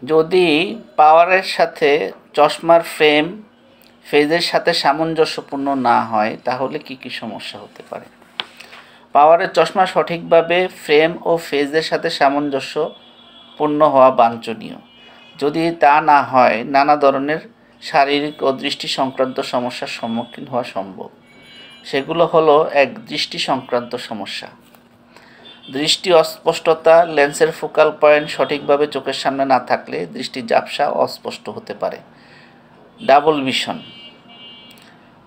যদি পাওয়ারের সাথে চশমার ফ্রেম ফেজের সাথে সামঞ্জস্যপূর্ণ না হয় তাহলে কি কি সমস্যা হতে পারে? পাওয়ারের চশমা সঠিকভাবে ফ্রেম ও ফেজের সাথে সামঞ্জস্যপূর্ণ হওয়া বাঞ্ছনীয়। যদি তা না হয় নানা ধরনের শারীরিক ও দৃষ্টি সংক্রান্ত সমস্যার সম্মুখীন হওয়া সম্ভব। সেগুলো হলো: এক, দৃষ্টি সংক্রান্ত সমস্যা। দৃষ্টি অস্পষ্টতা। লেন্সের ফোকাল পয়েন্ট সঠিকভাবে চোখের সামনে না থাকলে দৃষ্টি ঝাপসা ও অস্পষ্ট হতে পারে। Double vision.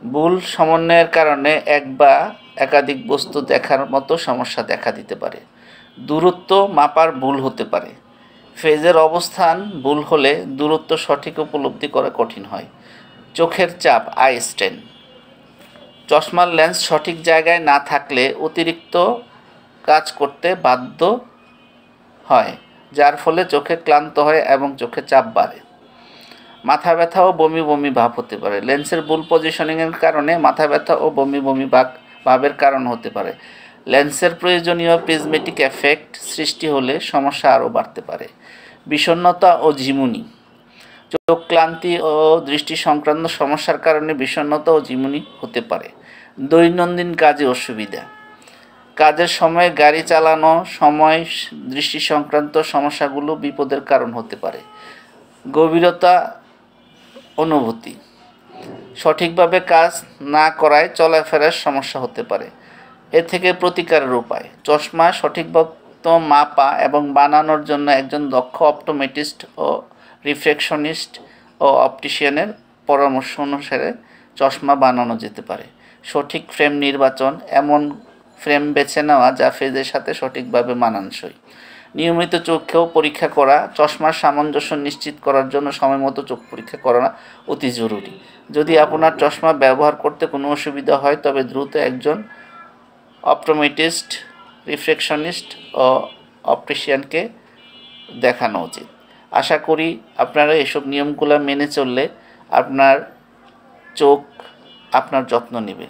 ভুল সমন্বয়ের কারণে এক বা একাধিক বস্তু দেখার মতো সমস্যা দেখা দিতে পারে। দূরত্ব মাপার ভুল হতে পারে। ফেজের অবস্থান ভুল হলে দূরত্ব সঠিক উপলব্ধি করা কঠিন হয়। চোখের চাপ, আই স্ট্রেন। চশমার লেন্স সঠিক জায়গায় না থাকলে অতিরিক্ত কাজ করতে বাধ্য হয়, যার ফলে চোখে ক্লান্ত হয় এবং চোখে চাপ বাড়ে। মাথা ব্যথা ও বমি বমি ভাব হতে পারে। লেন্সের ভুল পজিশনিংয়ের কারণে মাথা ব্যথা ও বমি বমি ভাবের কারণ হতে পারে। লেন্সের প্রয়োজনীয় প্রিজমেটিক এফেক্ট সৃষ্টি হলে সমস্যা আরও বাড়তে পারে। বিষণ্ণতা ও ঝিমুনি। চোখ ক্লান্তি ও দৃষ্টি সংক্রান্ত সমস্যার কারণে বিষণ্ণতা ও ঝিমুনি হতে পারে। দৈনন্দিন কাজে অসুবিধা। কাজের সময় গাড়ি চালানো সময় দৃষ্টি সংক্রান্ত সমস্যাগুলো বিপদের কারণ হতে পারে। গভীরতা অনুভূতি। সঠিকভাবে কাজ না করায় চলাফেরার সমস্যা হতে পারে। এ থেকে প্রতিকারের উপায়: চশমা সঠিকভাবে মাপা এবং বানানোর জন্য একজন দক্ষ অপটোমেট্রিস্ট ও রিফ্র্যাকশনিস্ট ও অপটিশিয়ানের পরামর্শ অনুসারে চশমা বানানো যেতে পারে। সঠিক ফ্রেম নির্বাচন। এমন ফ্রেম বেছে নেওয়া যা ফেজের সাথে সঠিকভাবে মানানসই। নিয়মিত চোখেও পরীক্ষা করা। চশমার সামঞ্জস্য নিশ্চিত করার জন্য সময়মতো চোখ পরীক্ষা করা অতি জরুরি। যদি আপনার চশমা ব্যবহার করতে কোনো অসুবিধা হয় তবে দ্রুত একজন অপটোমেট্রিস্ট, রিফ্র্যাকশনিস্ট ও অপটিশিয়ানকে দেখানো উচিত। আশা করি আপনারা এসব নিয়মগুলো মেনে চললে আপনার চোখ আপনার যত্ন নেবে।